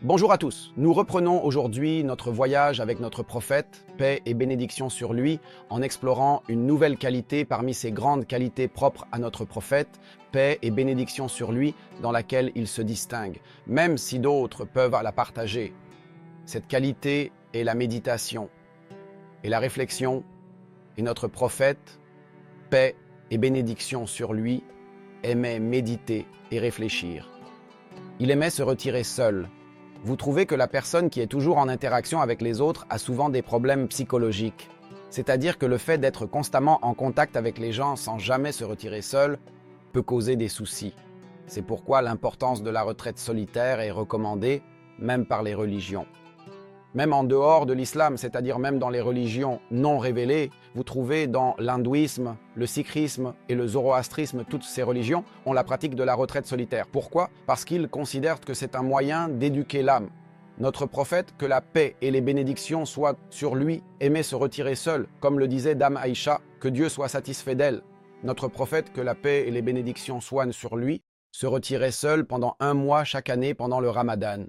Bonjour à tous, nous reprenons aujourd'hui notre voyage avec notre prophète, paix et bénédiction sur lui, en explorant une nouvelle qualité parmi ces grandes qualités propres à notre prophète, paix et bénédiction sur lui, dans laquelle il se distingue, même si d'autres peuvent la partager. Cette qualité est la méditation et la réflexion, et notre prophète, paix et bénédiction sur lui, aimait méditer et réfléchir. Il aimait se retirer seul. Vous trouvez que la personne qui est toujours en interaction avec les autres a souvent des problèmes psychologiques. C'est-à-dire que le fait d'être constamment en contact avec les gens sans jamais se retirer seul peut causer des soucis. C'est pourquoi l'importance de la retraite solitaire est recommandée, même par les religions. Même en dehors de l'islam, c'est-à-dire même dans les religions non révélées, vous trouvez dans l'hindouisme, le sikhisme et le zoroastrisme, toutes ces religions ont la pratique de la retraite solitaire. Pourquoi? Parce qu'ils considèrent que c'est un moyen d'éduquer l'âme. Notre prophète, que la paix et les bénédictions soient sur lui, aimait se retirer seul, comme le disait Dame Aïcha, que Dieu soit satisfait d'elle. Notre prophète, que la paix et les bénédictions soient sur lui, se retirait seul pendant 1 mois chaque année pendant le Ramadan.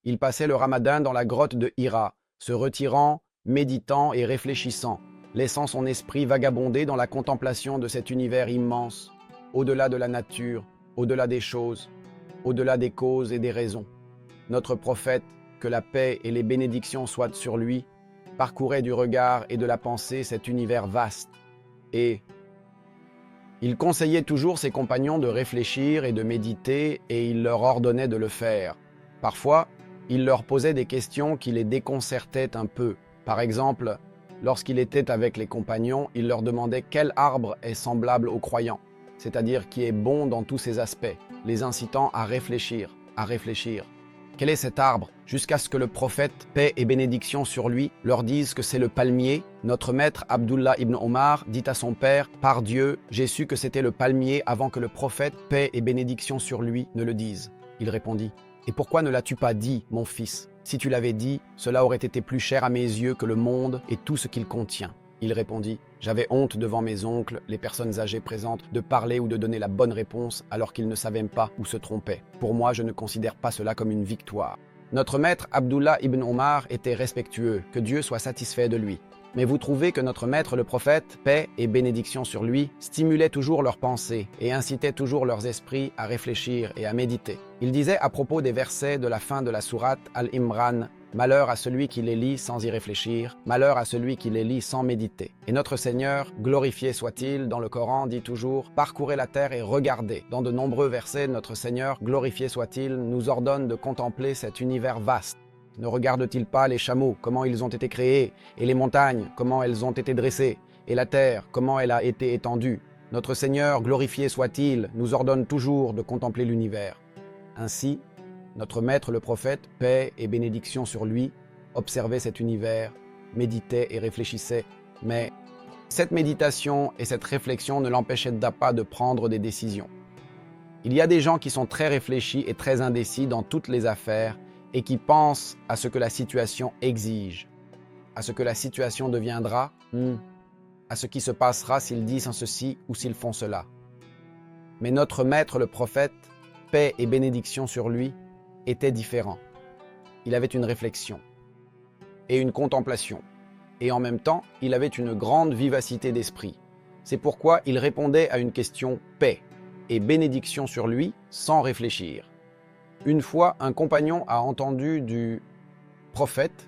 Il passait le Ramadan dans la grotte de Hira, se retirant, méditant et réfléchissant, laissant son esprit vagabonder dans la contemplation de cet univers immense, au-delà de la nature, au-delà des choses, au-delà des causes et des raisons. Notre prophète, que la paix et les bénédictions soient sur lui, parcourait du regard et de la pensée cet univers vaste, et il conseillait toujours ses compagnons de réfléchir et de méditer, et il leur ordonnait de le faire. Parfois, il leur posait des questions qui les déconcertaient un peu. Par exemple, lorsqu'il était avec les compagnons, il leur demandait quel arbre est semblable aux croyants, c'est-à-dire qui est bon dans tous ses aspects, les incitant à réfléchir, à réfléchir. Quel est cet arbre? Jusqu'à ce que le prophète, paix et bénédiction sur lui, leur dise que c'est le palmier. Notre maître Abdullah ibn Omar dit à son père, « Par Dieu, j'ai su que c'était le palmier avant que le prophète, paix et bénédiction sur lui, ne le dise. » Il répondit, « Et pourquoi ne l'as-tu pas dit, mon fils? Si tu l'avais dit, cela aurait été plus cher à mes yeux que le monde et tout ce qu'il contient. » Il répondit, « J'avais honte devant mes oncles, les personnes âgées présentes, de parler ou de donner la bonne réponse alors qu'ils ne savaient pas ou se trompaient. Pour moi, je ne considère pas cela comme une victoire. » Notre maître Abdullah ibn Omar était respectueux, que Dieu soit satisfait de lui. Mais vous trouvez que notre maître le prophète, paix et bénédiction sur lui, stimulait toujours leurs pensées et incitait toujours leurs esprits à réfléchir et à méditer. Il disait à propos des versets de la fin de la sourate Al-Imran, « Malheur à celui qui les lit sans y réfléchir, malheur à celui qui les lit sans méditer. » Et notre Seigneur, glorifié soit-il, dans le Coran dit toujours « Parcourez la terre et regardez ». Dans de nombreux versets, notre Seigneur, glorifié soit-il, nous ordonne de contempler cet univers vaste. Ne regarde-t-il pas les chameaux, comment ils ont été créés, et les montagnes, comment elles ont été dressées, et la terre, comment elle a été étendue? Notre Seigneur, glorifié soit-il, nous ordonne toujours de contempler l'univers. Ainsi, notre maître le prophète, paix et bénédiction sur lui, observait cet univers, méditait et réfléchissait, mais cette méditation et cette réflexion ne l'empêchaient pas de prendre des décisions. Il y a des gens qui sont très réfléchis et très indécis dans toutes les affaires, et qui pensent à ce que la situation exige, à ce que la situation deviendra, à ce qui se passera s'ils disent ceci ou s'ils font cela. Mais notre maître le prophète, paix et bénédiction sur lui, était différent. Il avait une réflexion et une contemplation, et en même temps, il avait une grande vivacité d'esprit. C'est pourquoi il répondait à une question paix et bénédiction sur lui sans réfléchir. Une fois, un compagnon a entendu du prophète,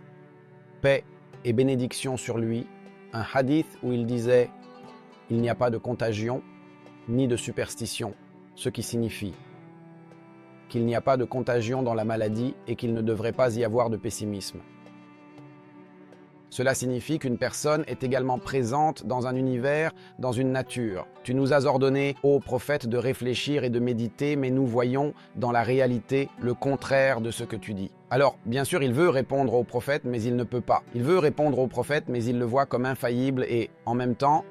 paix et bénédiction sur lui, un hadith où il disait « Il n'y a pas de contagion ni de superstition », ce qui signifie qu'il n'y a pas de contagion dans la maladie et qu'il ne devrait pas y avoir de pessimisme. Cela signifie qu'une personne est également présente dans un univers, dans une nature. Tu nous as ordonné, ô prophète, de réfléchir et de méditer, mais nous voyons dans la réalité le contraire de ce que tu dis. Alors, bien sûr, il veut répondre au prophète, mais il ne peut pas. Il veut répondre au prophète, mais il le voit comme infaillible et, en même temps,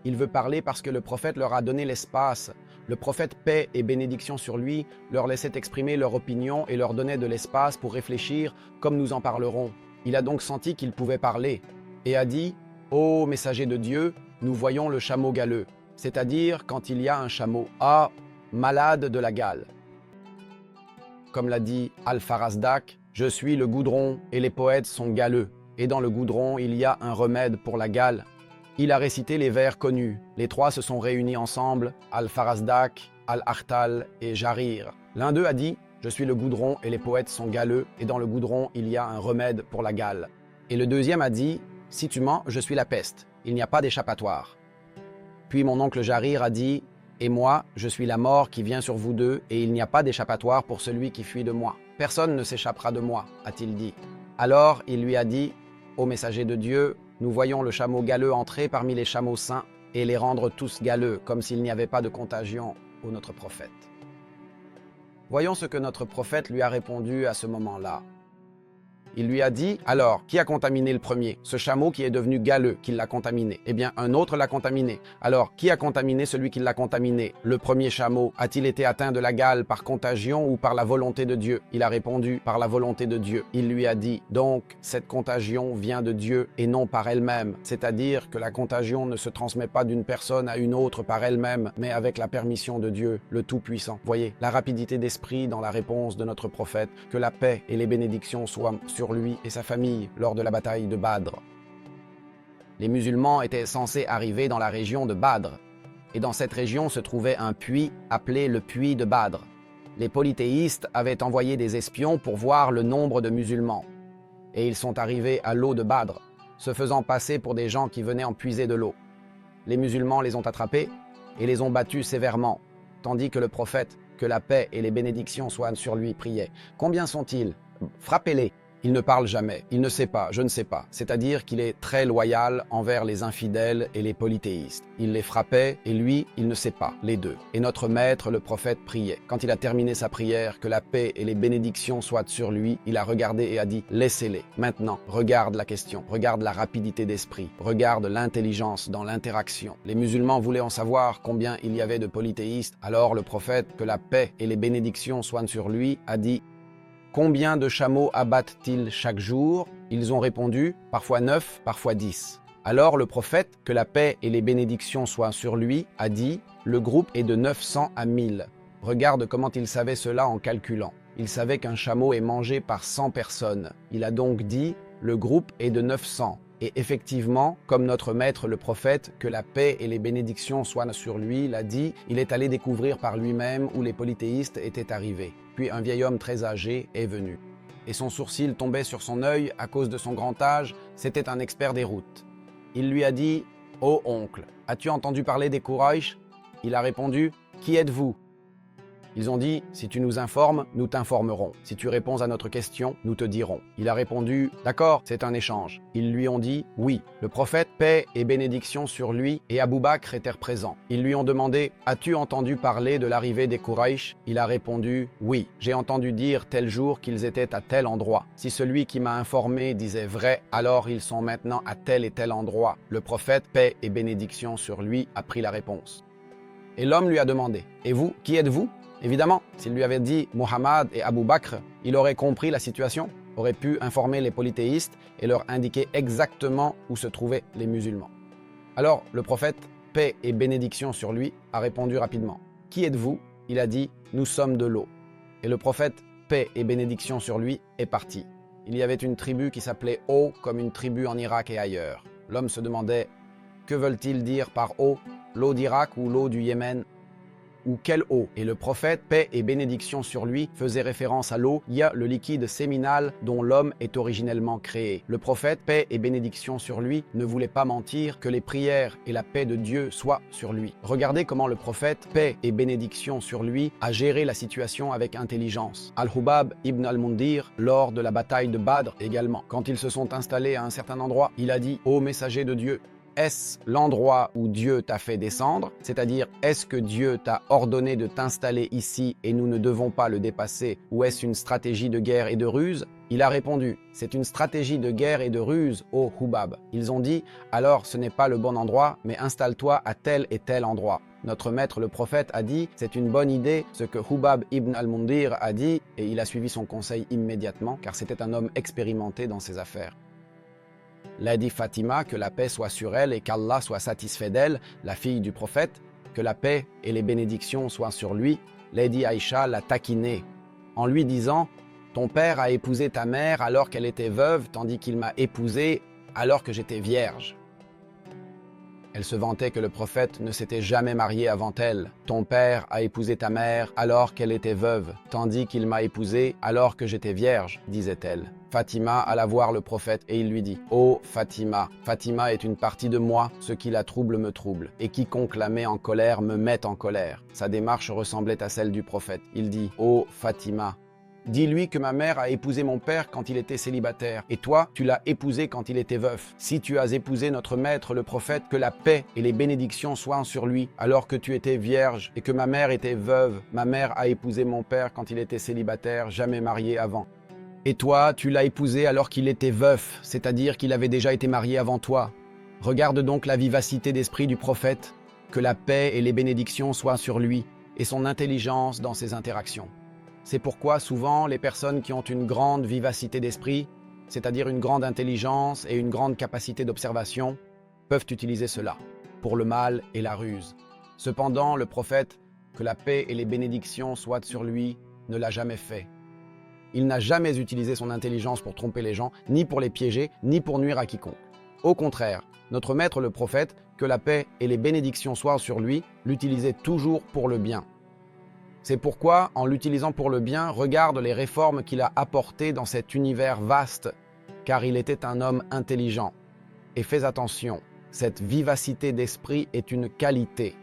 il veut parler parce que le prophète leur a donné l'espace. Le prophète, paix et bénédiction sur lui, leur laissait exprimer leur opinion et leur donnait de l'espace pour réfléchir, comme nous en parlerons. Il a donc senti qu'il pouvait parler et a dit Ô messager de Dieu, nous voyons le chameau galeux, c'est-à-dire quand il y a un chameau malade de la gale. Comme l'a dit Al-Farazdak, je suis le goudron et les poètes sont galeux, et dans le goudron il y a un remède pour la gale. Il a récité les vers connus, les trois se sont réunis ensemble, Al-Farazdak, Al-Akhtal et Jarir. L'un d'eux a dit, je suis le goudron et les poètes sont galeux, et dans le goudron il y a un remède pour la gale. Et le deuxième a dit, si tu mens, je suis la peste, il n'y a pas d'échappatoire. Puis mon oncle Jarir a dit, et moi, je suis la mort qui vient sur vous deux, et il n'y a pas d'échappatoire pour celui qui fuit de moi. Personne ne s'échappera de moi, a-t-il dit. Alors il lui a dit, ô messager de Dieu, nous voyons le chameau galeux entrer parmi les chameaux saints et les rendre tous galeux, comme s'il n'y avait pas de contagion, ô notre prophète. Voyons ce que notre prophète lui a répondu à ce moment-là. Il lui a dit, alors, qui a contaminé le premier? Ce chameau qui est devenu galeux, qui l'a contaminé. Eh bien, un autre l'a contaminé. Alors, qui a contaminé celui qui l'a contaminé? Le premier chameau. A-t-il été atteint de la gale par contagion ou par la volonté de Dieu? Il a répondu, par la volonté de Dieu. Il lui a dit, donc, cette contagion vient de Dieu et non par elle-même. C'est-à-dire que la contagion ne se transmet pas d'une personne à une autre par elle-même, mais avec la permission de Dieu, le Tout-Puissant. Voyez, la rapidité d'esprit dans la réponse de notre prophète, que la paix et les bénédictions soient sur lui et sa famille lors de la bataille de Badr. Les musulmans étaient censés arriver dans la région de Badr, et dans cette région se trouvait un puits appelé le puits de Badr. Les polythéistes avaient envoyé des espions pour voir le nombre de musulmans, et ils sont arrivés à l'eau de Badr, se faisant passer pour des gens qui venaient en puiser de l'eau. Les musulmans les ont attrapés et les ont battus sévèrement, tandis que le prophète, que la paix et les bénédictions soient sur lui, priait. Combien sont-ils? Frappez-les. Il ne parle jamais, il ne sait pas, je ne sais pas. C'est-à-dire qu'il est très loyal envers les infidèles et les polythéistes. Il les frappait et lui, il ne sait pas, les deux. Et notre maître, le prophète, priait. Quand il a terminé sa prière, que la paix et les bénédictions soient sur lui, il a regardé et a dit « Laissez-les. Maintenant, regarde la question, regarde la rapidité d'esprit, regarde l'intelligence dans l'interaction. » Les musulmans voulaient en savoir combien il y avait de polythéistes. Alors le prophète, que la paix et les bénédictions soient sur lui, a dit « Combien de chameaux abattent-ils chaque jour? » Ils ont répondu, parfois 9, parfois 10. Alors le prophète, que la paix et les bénédictions soient sur lui, a dit, le groupe est de 900 à 1000. Regarde comment il savait cela en calculant. Il savait qu'un chameau est mangé par 100 personnes. Il a donc dit, le groupe est de 900. Et effectivement, comme notre maître le prophète, que la paix et les bénédictions soient sur lui, l'a dit, il est allé découvrir par lui-même où les polythéistes étaient arrivés. Puis un vieil homme très âgé est venu. Et son sourcil tombait sur son œil à cause de son grand âge, c'était un expert des routes. Il lui a dit, « Ô oncle, as-tu entendu parler des Quraysh ?» Il a répondu, « Qui êtes-vous » Ils ont dit, si tu nous informes, nous t'informerons. Si tu réponds à notre question, nous te dirons. Il a répondu, d'accord, c'est un échange. Ils lui ont dit, oui. Le prophète, paix et bénédiction sur lui, et Abou Bakr étaient présents. Ils lui ont demandé, as-tu entendu parler de l'arrivée des Quraysh? Il a répondu, oui. J'ai entendu dire tel jour qu'ils étaient à tel endroit. Si celui qui m'a informé disait vrai, alors ils sont maintenant à tel et tel endroit. Le prophète, paix et bénédiction sur lui, a pris la réponse. Et l'homme lui a demandé, et vous, qui êtes-vous? Évidemment, s'il lui avait dit Mohammed et Abou Bakr, il aurait compris la situation, aurait pu informer les polythéistes et leur indiquer exactement où se trouvaient les musulmans. Alors le prophète, paix et bénédiction sur lui, a répondu rapidement. Qui êtes-vous? Il a dit, nous sommes de l'eau. Et le prophète, paix et bénédiction sur lui, est parti. Il y avait une tribu qui s'appelait Eau, comme une tribu en Irak et ailleurs. L'homme se demandait, que veulent-ils dire par eau? L'eau d'Irak ou l'eau du Yémen? Ou quelle eau? Et le prophète, paix et bénédiction sur lui, faisait référence à l'eau, il y a le liquide séminal dont l'homme est originellement créé. Le prophète, paix et bénédiction sur lui, ne voulait pas mentir, que les prières et la paix de Dieu soient sur lui. Regardez comment le prophète, paix et bénédiction sur lui, a géré la situation avec intelligence. Al-Hubab ibn al-Mundir, lors de la bataille de Badr également, quand ils se sont installés à un certain endroit, il a dit « Ô messager de Dieu », est-ce l'endroit où Dieu t'a fait descendre? C'est-à-dire, est-ce que Dieu t'a ordonné de t'installer ici et nous ne devons pas le dépasser? Ou est-ce une stratégie de guerre et de ruse? Il a répondu, c'est une stratégie de guerre et de ruse, ô Hubab. Ils ont dit, alors ce n'est pas le bon endroit, mais installe-toi à tel et tel endroit. Notre maître le prophète a dit, c'est une bonne idée, ce que Hubab ibn al-Mundir a dit, et il a suivi son conseil immédiatement, car c'était un homme expérimenté dans ses affaires. Lady Fatima, que la paix soit sur elle et qu'Allah soit satisfait d'elle, la fille du prophète, que la paix et les bénédictions soient sur lui, Lady Aïcha l'a taquiné, en lui disant « Ton père a épousé ta mère alors qu'elle était veuve, tandis qu'il m'a épousée alors que j'étais vierge. » Elle se vantait que le prophète ne s'était jamais marié avant elle. « Ton père a épousé ta mère alors qu'elle était veuve, tandis qu'il m'a épousée alors que j'étais vierge, » disait-elle. Fatima alla voir le prophète et il lui dit « Ô Fatima, Fatima est une partie de moi, ce qui la trouble me trouble, et quiconque la met en colère me met en colère. » Sa démarche ressemblait à celle du prophète. Il dit « Ô Fatima, dis-lui que ma mère a épousé mon père quand il était célibataire, et toi, tu l'as épousé quand il était veuf. Si tu as épousé notre maître, le prophète, que la paix et les bénédictions soient sur lui, alors que tu étais vierge et que ma mère était veuve. Ma mère a épousé mon père quand il était célibataire, jamais marié avant. Et toi, tu l'as épousé alors qu'il était veuf, c'est-à-dire qu'il avait déjà été marié avant toi. Regarde donc la vivacité d'esprit du prophète, que la paix et les bénédictions soient sur lui, et son intelligence dans ses interactions. C'est pourquoi souvent les personnes qui ont une grande vivacité d'esprit, c'est-à-dire une grande intelligence et une grande capacité d'observation, peuvent utiliser cela pour le mal et la ruse. Cependant, le prophète, que la paix et les bénédictions soient sur lui, ne l'a jamais fait. Il n'a jamais utilisé son intelligence pour tromper les gens, ni pour les piéger, ni pour nuire à quiconque. Au contraire, notre maître le prophète, que la paix et les bénédictions soient sur lui, l'utilisait toujours pour le bien. C'est pourquoi, en l'utilisant pour le bien, regarde les réformes qu'il a apportées dans cet univers vaste, car il était un homme intelligent. Et fais attention, cette vivacité d'esprit est une qualité.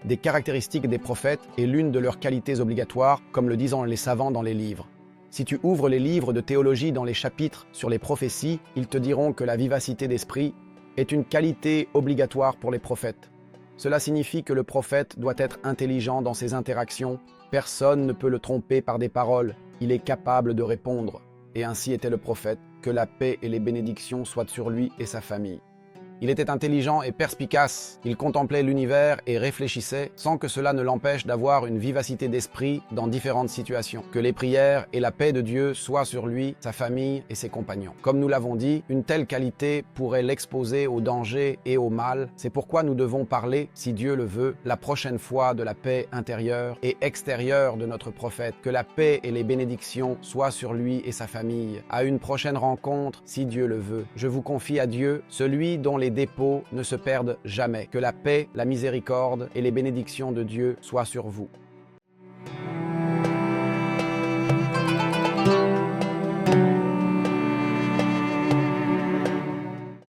Des caractéristiques des prophètes est l'une de leurs qualités obligatoires, comme le disent les savants dans les livres. Si tu ouvres les livres de théologie dans les chapitres sur les prophéties, ils te diront que la vivacité d'esprit est une qualité obligatoire pour les prophètes. Cela signifie que le prophète doit être intelligent dans ses interactions. Personne ne peut le tromper par des paroles. Il est capable de répondre. Et ainsi était le prophète, que la paix et les bénédictions soient sur lui et sa famille. Il était intelligent et perspicace. Il contemplait l'univers et réfléchissait sans que cela ne l'empêche d'avoir une vivacité d'esprit dans différentes situations. Que les prières et la paix de Dieu soient sur lui, sa famille et ses compagnons. Comme nous l'avons dit, une telle qualité pourrait l'exposer au danger et au mal. C'est pourquoi nous devons parler, si Dieu le veut, la prochaine fois de la paix intérieure et extérieure de notre prophète. Que la paix et les bénédictions soient sur lui et sa famille. À une prochaine rencontre, si Dieu le veut. Je vous confie à Dieu, celui dont les dépôts ne se perdent jamais. Que la paix, la miséricorde et les bénédictions de Dieu soient sur vous.